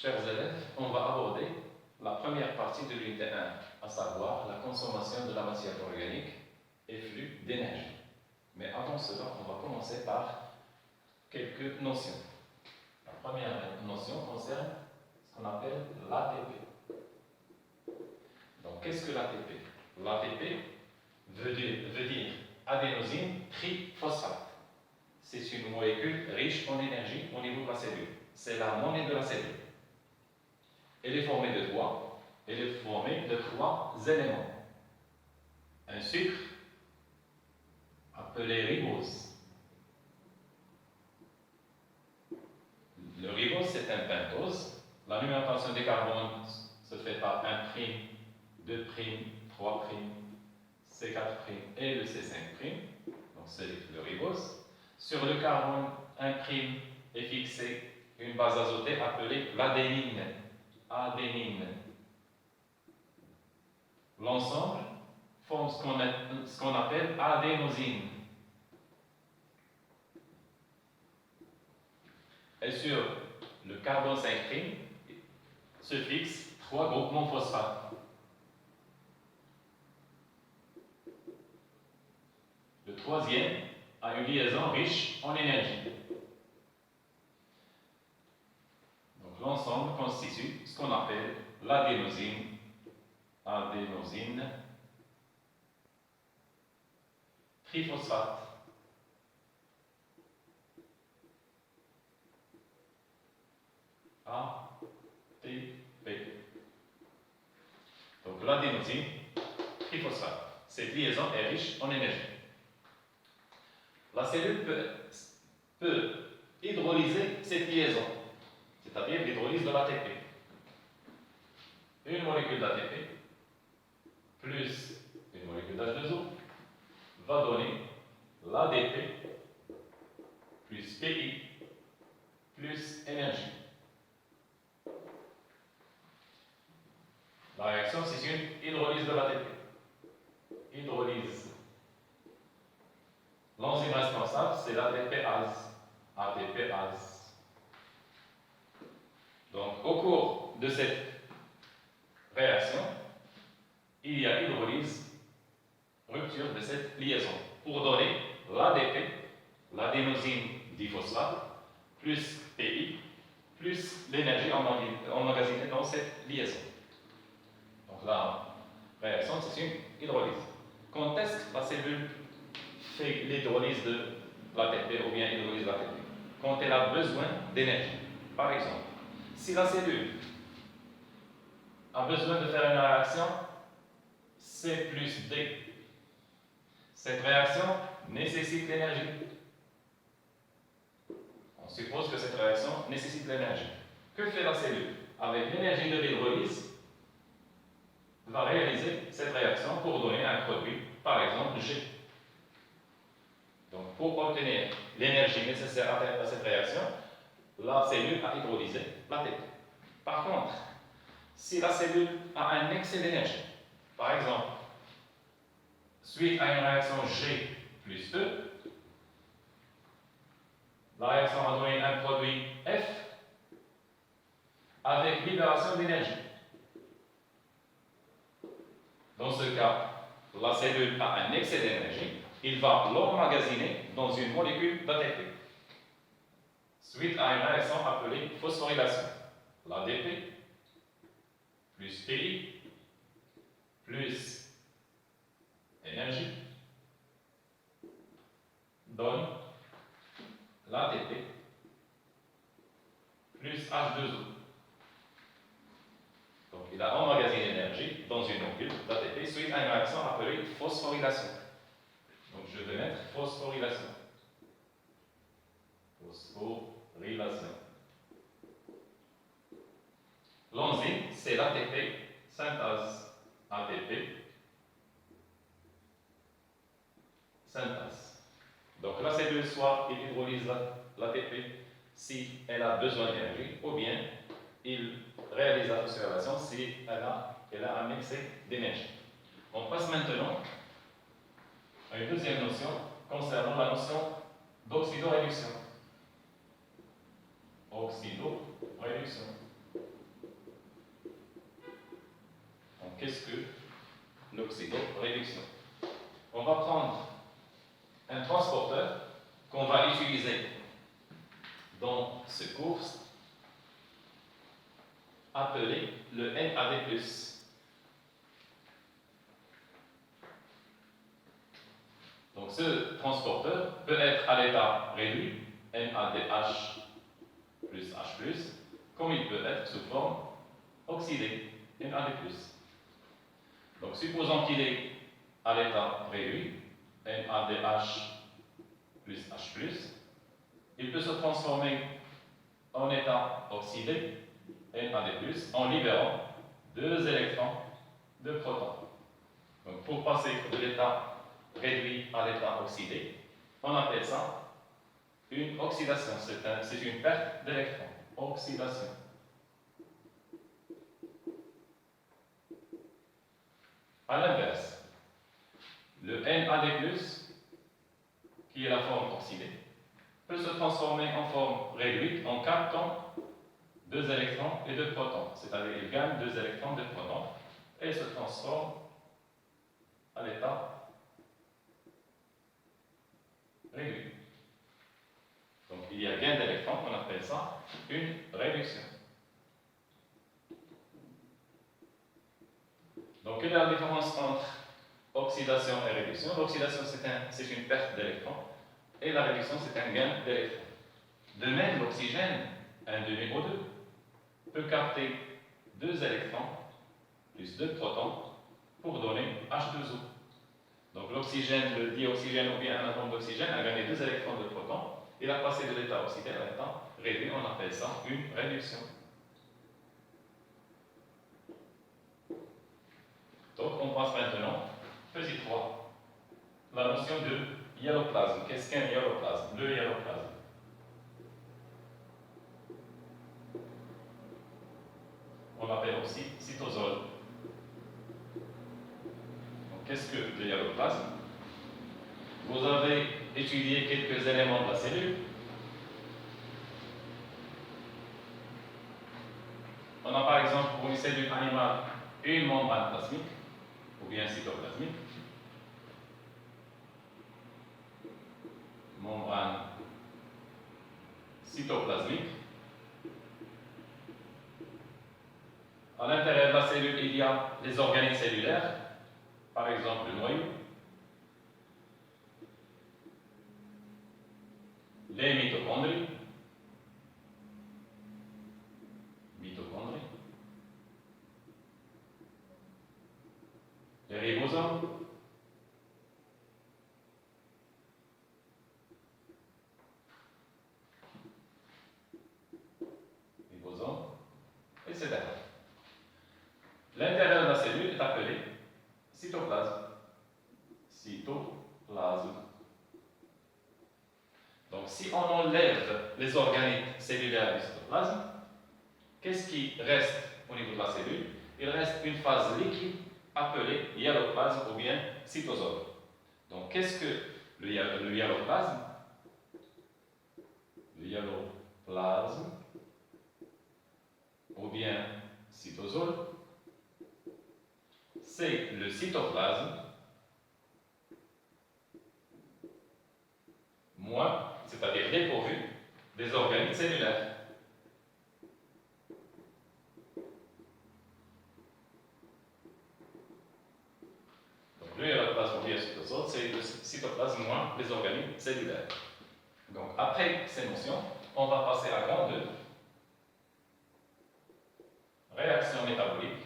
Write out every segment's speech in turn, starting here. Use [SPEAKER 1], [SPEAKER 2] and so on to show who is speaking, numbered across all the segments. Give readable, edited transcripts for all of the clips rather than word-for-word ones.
[SPEAKER 1] Chers élèves, on va aborder la première partie de l'unité 1, à savoir la consommation de la matière organique et flux d'énergie. Mais avant cela, on va commencer par quelques notions. La première notion concerne ce qu'on appelle l'ATP. Donc, qu'est-ce que l'ATP? L'ATP veut dire adénosine triphosphate. C'est une molécule riche en énergie au niveau de la cellule. C'est la monnaie de la cellule. Elle est formée de quoi? Elle est formée de trois éléments. Un sucre, appelé ribose. Le ribose, c'est un pentose. La numérotation des carbones se fait par 1', 2', 3', C4' et le C5'. Donc, c'est le ribose. Sur le carbone 1' est fixée une base azotée appelée l'adénine. L'ensemble forme ce qu'on appelle adénosine. Et sur le carbone 5' se fixent trois groupements phosphate. Le troisième a une liaison riche en énergie. Donc l'ensemble constitue ce qu'on appelle l'adénosine. Triphosphate. ATP. Donc l'adénosine triphosphate. Cette liaison est riche en énergie. La cellule peut hydrolyser cette liaison, c'est-à-dire l'hydrolyse de l'ATP. Une molécule d'ATP plus une molécule d'H2O va donner l'ADP plus PI plus énergie. La réaction, c'est une hydrolyse de l'ATP. Hydrolyse. L'enzyme responsable, c'est l'ATPase. ATPase. Donc, au cours de cette réaction, il y a hydrolyse, rupture de cette liaison, pour donner l'ADP, l'adénosine diphosphate, plus PI, plus l'énergie emmagasinée dans cette liaison. Donc la réaction, c'est une hydrolyse. Quand est-ce que la cellule fait l'hydrolyse de l'ATP ou bien hydrolyse de l'ATP? Quand elle a besoin d'énergie. Par exemple, si la cellule a besoin de faire une réaction C plus D, cette réaction nécessite l'énergie. On suppose que cette réaction nécessite l'énergie. Que fait la cellule? Avec l'énergie de l'hydrolyse, va réaliser cette réaction pour donner un produit, par exemple G. Donc, pour obtenir l'énergie nécessaire à cette réaction, la cellule a hydrolysé l'ATP. Par contre, si la cellule a un excès d'énergie, par exemple, suite à une réaction G plus E, la réaction va donner un produit F avec libération d'énergie. Dans ce cas, la cellule a un excès d'énergie, il va l'emmagasiner dans une molécule d'ATP. Suite à une réaction appelée phosphorylation, l'ADP plus PI plus énergie donne l'ATP plus H2O. Donc, il a emmagasiné l'énergie dans une molécule d'ATP suite à une réaction appelée phosphorylation. Donc, je vais mettre phosphorylation. Phosphorylation. L'enzyme, c'est l'ATP, synthase. ATP, synthase. Donc, la cellule, soit il hydrolyse l'ATP si elle a besoin d'énergie, ou bien il réalise la phosphorylation si elle a un excès d'énergie. On passe maintenant à une deuxième notion concernant la notion d'oxydoréduction. Oxydoréduction. qu'est-ce que l'oxydoréduction? On va prendre un transporteur qu'on va utiliser dans ce cours, appelé le NAD+. Donc ce transporteur peut être à l'état réduit, NADH plus H+, comme il peut être sous forme oxydée, NAD+. Donc supposons qu'il est à l'état réduit, NADH plus H+, il peut se transformer en état oxydé, NAD+, en libérant 2 électrons de protons. Donc pour passer de l'état réduit à l'état oxydé, on appelle ça une oxydation. C'est une perte d'électrons. Oxydation. À l'inverse, le NAD+, qui est la forme oxydée, peut se transformer en forme réduite en captant 2 électrons et 2 protons. C'est-à-dire il gagne 2 électrons, 2 protons et se transforme à l'état réduit. Donc il y a gain d'électrons, on appelle ça une réduction. Donc quelle est la différence entre oxydation et réduction? L'oxydation c'est une perte d'électrons et la réduction c'est un gain d'électrons. De même, l'oxygène, un demi-O2, peut capter 2 électrons plus 2 protons pour donner H2O. Donc l'oxygène, le dioxygène ou bien un atome d'oxygène a gagné 2 électrons de protons. Il a passé de l'état oxydé à l'état réduit, on appelle ça une réduction. Donc on passe maintenant, petit 3, la notion de hialoplasme. Qu'est-ce qu'un hialoplasme? Le hialoplasme. On l'appelle aussi cytosol. Qu'est-ce que le hialoplasme? Vous avez étudié quelques éléments de la cellule. On a par exemple pour une cellule animale une membrane plasmique ou bien cytoplasmique. Membrane cytoplasmique. À l'intérieur de la cellule, il y a les organes cellulaires, par exemple le noyau, les mitochondries, les ribosomes, etc. L'intérieur de la cellule est appelé cytoplasme. Cytoplasme. Donc, si on enlève les organites cellulaires du cytoplasme, qu'est-ce qui reste au niveau de la cellule? Il reste une phase liquide appelée hyaloplasme ou bien cytosol. Donc, qu'est-ce que le hyaloplasme? Le hyaloplasme ou bien cytosol, c'est le cytoplasme moins, c'est-à-dire dépourvu des organites cellulaires. Donc le hyaloplasme ou bien cytosol, c'est le cytoplasme moins les organites cellulaires. Donc après ces notions, on va passer à grand 2. Réaction métabolique.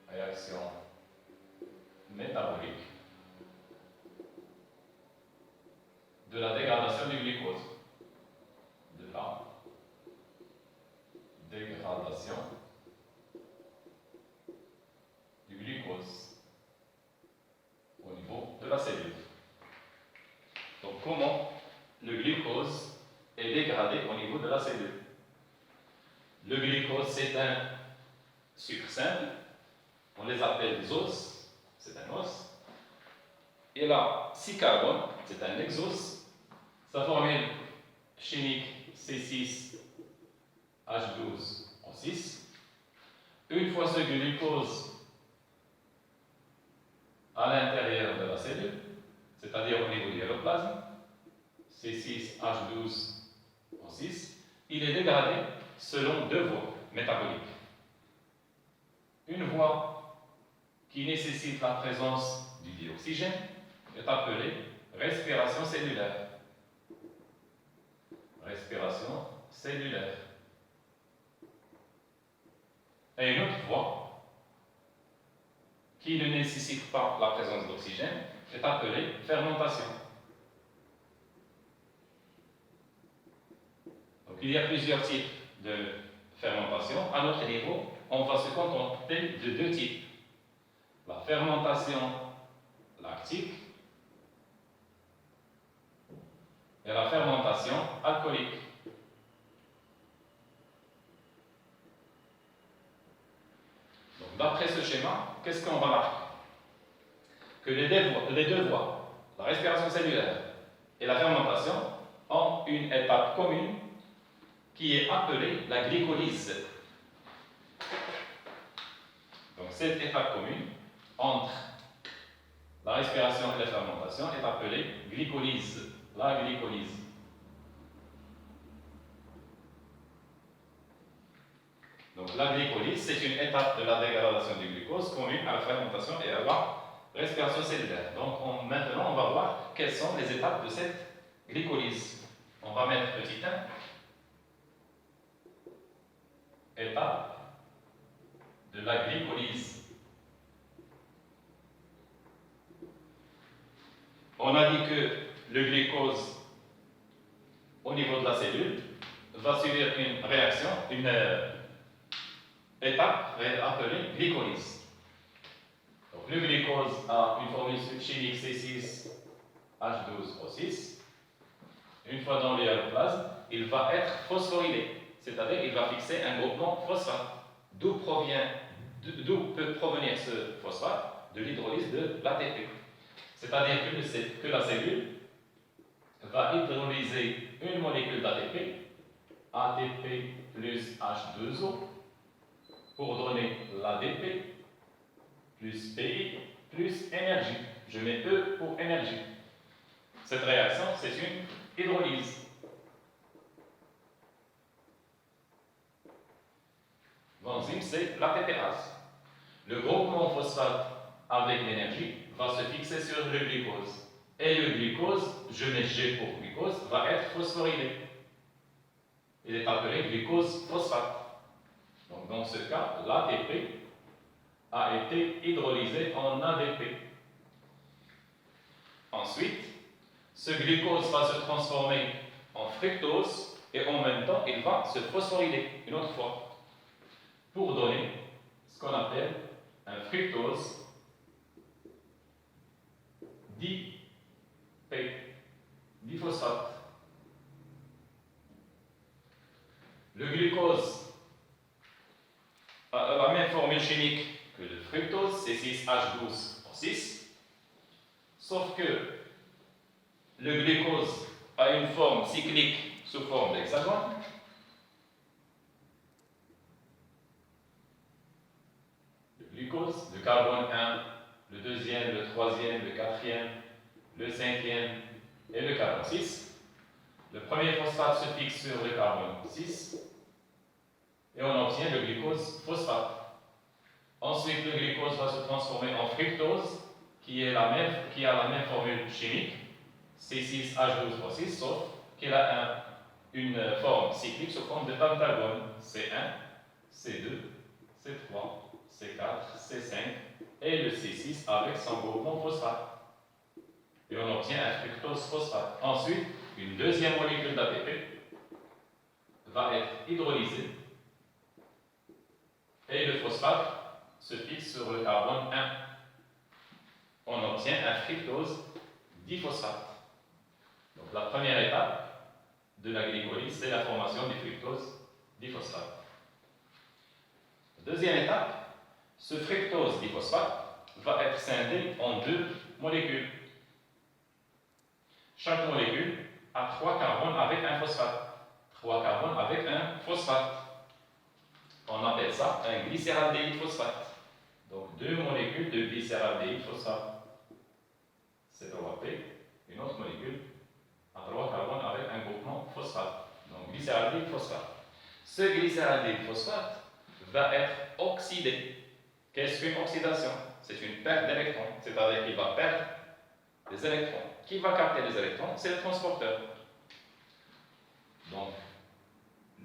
[SPEAKER 1] Réaction métabolique de la dégradation du glucose. De la dégradation du glucose au niveau de la cellule. Donc comment le glucose est dégradé au niveau de la cellule? Le glucose, c'est un sucre simple. On les appelle des os. C'est un os. Et là, 6 carbone, c'est un exos. Sa formule chimique C6H12O6. Une fois ce glucose à l'intérieur de la cellule, c'est-à-dire au niveau du héroplasme, C6H12O6, il est dégradé selon deux voies métaboliques. Une voie qui nécessite la présence du dioxygène est appelée respiration cellulaire. Respiration cellulaire. Et une autre voie qui ne nécessite pas la présence d'oxygène est appelée fermentation. Donc il y a plusieurs types de fermentation. À notre niveau, on va se contenter de deux types. La fermentation lactique et la fermentation alcoolique. Donc d'après ce schéma, qu'est-ce qu'on remarque? Que les deux voies, la respiration cellulaire et la fermentation, ont une étape commune qui est appelée la glycolyse. Donc cette étape commune entre la respiration et la fermentation est appelée glycolyse. La glycolyse. Donc la glycolyse, c'est une étape de la dégradation du glucose commune à la fermentation et à la respiration cellulaire. Donc maintenant, on va voir quelles sont les étapes de cette glycolyse. On va mettre petit 1. Étape de la glycolyse. On a dit que le glucose au niveau de la cellule va subir une réaction, une étape appelée glycolyse. Donc le glucose a une formule chimique C6H12O6. Une fois dans le héroplasme, il va être phosphorylé, c'est-à-dire il va fixer un groupement phosphate. D'où peut provenir ce phosphate? De l'hydrolyse de l'ATP. C'est-à-dire que la cellule va hydrolyser une molécule d'ATP, ATP plus H2O, pour donner l'ADP plus PI plus énergie. Je mets E pour énergie. Cette réaction, c'est une hydrolyse. L'enzyme, c'est l'ATPase. Le groupement phosphate avec l'énergie va se fixer sur le glucose. Et le glucose, je mets G pour glucose, va être phosphorylé. Il est appelé glucose phosphate. Donc dans ce cas, l'ATP a été hydrolysé en ADP. Ensuite, ce glucose va se transformer en fructose et en même temps, il va se phosphoryler une autre fois pour donner ce qu'on appelle un fructose diphosphate. Le glucose a la même formule chimique que le fructose, c'est 6H12O6, sauf que le glucose a une forme cyclique sous forme d'hexagone. Le glucose, le carbone 1, le deuxième, le troisième, le quatrième, le cinquième et le carbone 6. Le premier phosphate se fixe sur le carbone 6 et on obtient le glucose phosphate. Ensuite, le glucose va se transformer en fructose qui a la même formule chimique, C6H12O6, sauf qu'il a une forme cyclique sous forme de pentagone, C1, C2, C3, C4, C5 et le C6 avec son groupement phosphate. Et on obtient un fructose phosphate. Ensuite, une deuxième molécule d'ATP va être hydrolysée et le phosphate se fixe sur le carbone 1. On obtient un fructose diphosphate. Donc la première étape de la glycolyse, c'est la formation du fructose diphosphate. Deuxième étape, ce fructose diphosphate va être scindé en deux molécules. Chaque molécule a 3 carbones avec un phosphate. 3 carbones avec un phosphate. On On appelle ça un glycéraldéhyde phosphate. Donc, deux molécules de glycéraldéhyde phosphate. C3P, une autre molécule à 3 carbones avec un groupement phosphate. Donc, glycéraldéhyde phosphate. Ce glycéraldéhyde phosphate va être oxydé. Qu'est-ce qu'une oxydation? C'est une perte d'électrons, c'est-à-dire qu'il va perdre des électrons. Qui va capter les électrons? C'est le transporteur. Donc,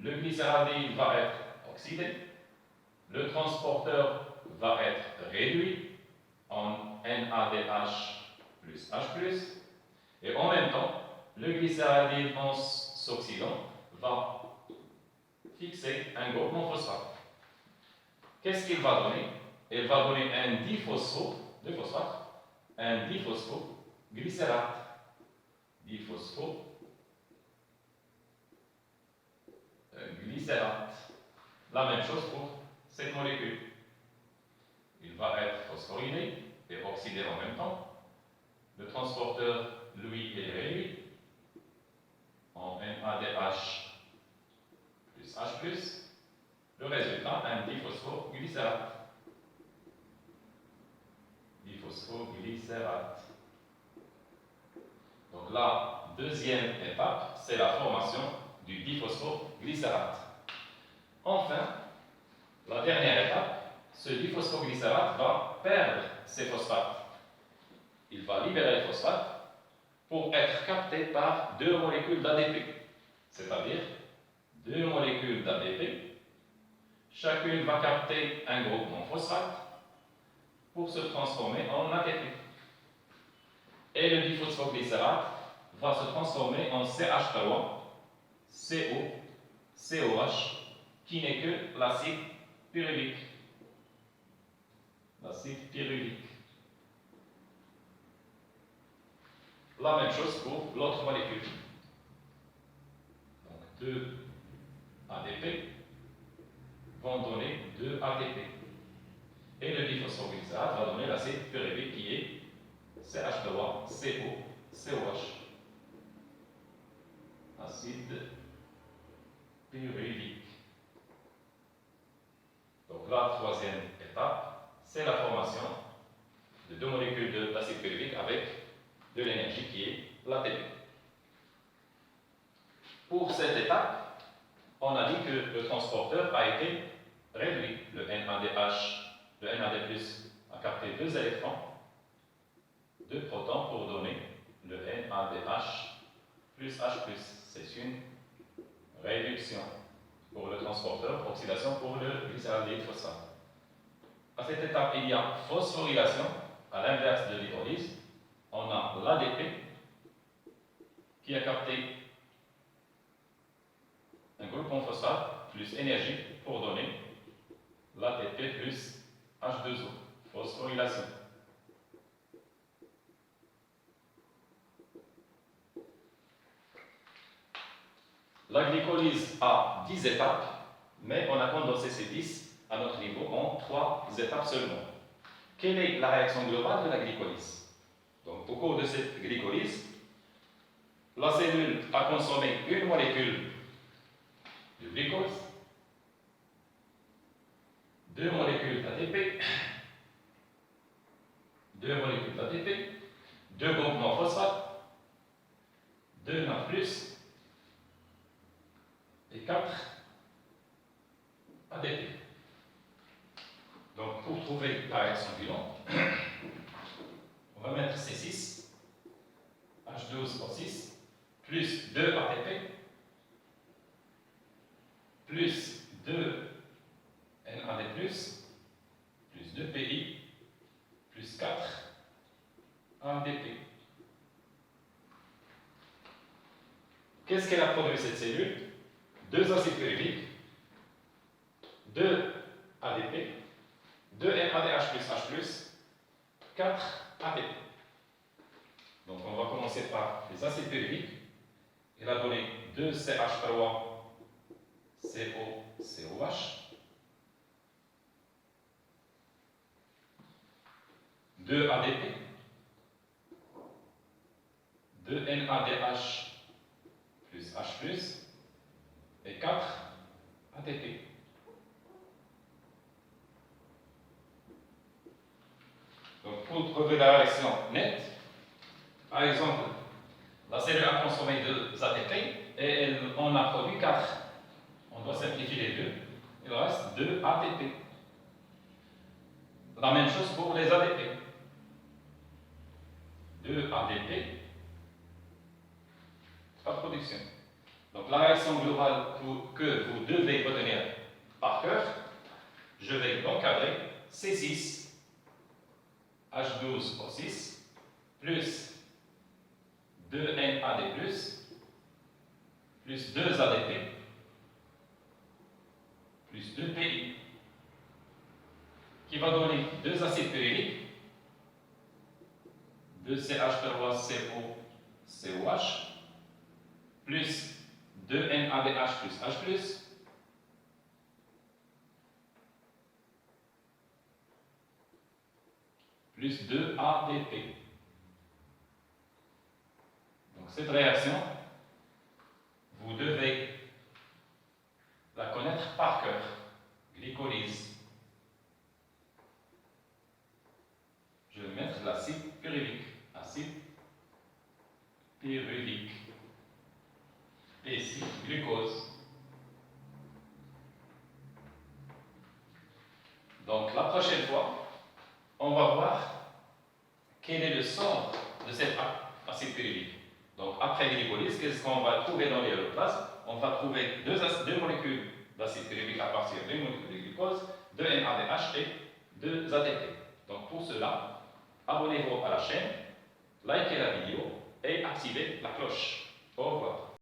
[SPEAKER 1] le glycéraldéhyde va être oxydé, le transporteur va être réduit en NADH plus H+, et en même temps, le glycéraldéhyde en s'oxydant va fixer un groupement phosphate. Qu'est-ce qu'il va donner? Il va donner un diphospho de phosphate, un diphosphoglycérate. Diphosphoglycérate. La même chose pour cette molécule. Il va être phosphorylé et oxydé en même temps. Le transporteur, lui, est réduit en NADH plus H+. Le résultat, un diphosphoglycérate. Diphosphoglycérate. Donc la deuxième étape, c'est la formation du diphosphoglycérate. Enfin, la dernière étape, ce diphosphoglycérate va perdre ses phosphates. Il va libérer les phosphates pour être capté par deux molécules d'ADP, c'est-à-dire deux molécules d'ADP. Chacune va capter un groupement phosphate pour se transformer en ATP. Et le diphosphoglycérate va se transformer en CH3, CO, COH, qui n'est que l'acide pyruvique. L'acide pyruvique. La même chose pour l'autre molécule. Donc 2 ADP vont donner 2 ATP. Et le diphosphoglycérate va donner l'acide pyruvique qui est CH3, CO, COH. Acide pyruvique. Donc la troisième étape, c'est la formation de deux molécules d'acide pyruvique avec de l'énergie qui est l'ATP. Pour cette étape, on a dit que le transporteur a été réduit. Le NADH, le NAD+ a capté 2 électrons, 2 protons pour donner le NADH plus H+. C'est une réduction pour le transporteur, oxydation pour le glycéraldéhyde phosphate. À cette étape, il y a phosphorylation, à l'inverse de l'hydrolyse. On a l'ADP qui a capté un groupement phosphate plus énergie pour donner l'ATP plus H2O, phosphorylation. La glycolyse a 10 étapes, mais on a condensé ces 10 à notre niveau en 3 étapes seulement. Quelle est la réaction globale de la glycolyse? Donc, au cours de cette glycolyse, la cellule a consommé une molécule de glucose, 2 molécules d'ATP, 2 molécules d'ATP, 2 groupements phosphate, 2 NAD+, et 4 ADP. Donc, pour trouver la réaction bilan, on va mettre C6, H12 pour 6, plus 2 ATP, plus 2 NAD+, plus 2 PI, plus 4 ADP. Qu'est-ce qu'elle a produit cette cellule? 2 acides pyruviques, 2 ADP, 2 NADH plus H+, 4 ATP. Donc on va commencer par les acides pyruviques. Il a donné 2 CH3, CO, COH, 2 ADP, 2 NADH plus H+, et 4 ATP. trouver la réaction nette. Par exemple, la cellule a consommé 2 ATP et on a produit 4. On doit simplifier les deux. Il reste 2 ATP. La même chose pour les ADP. 2 ADP, pas de production. Donc la réaction globale que vous devez retenir par cœur, je vais l'encadrer, C6, H12O6, plus 2 NAD+, plus 2 ADP, plus 2 PI, qui va donner 2 acides pyruviques, 2 CH3CO COH, plus 2 NADH plus H+, plus 2 ADP. Donc cette réaction, vous devez la connaître par cœur. Glycolyse. Je vais mettre l'acide pyruvique. Acide pyruvique. Et ici, glucose. Donc la prochaine fois, on va voir quel est le sort de cet acide pyruvique. Donc après glycolyse, qu'est-ce qu'on va trouver dans l'héroplasme? On va trouver deux molécules d'acide pyruvique à partir d'une molécule de glucose, 2 NADH et 2 ATP. Donc pour cela, abonnez-vous à la chaîne, likez la vidéo et activez la cloche. Au revoir.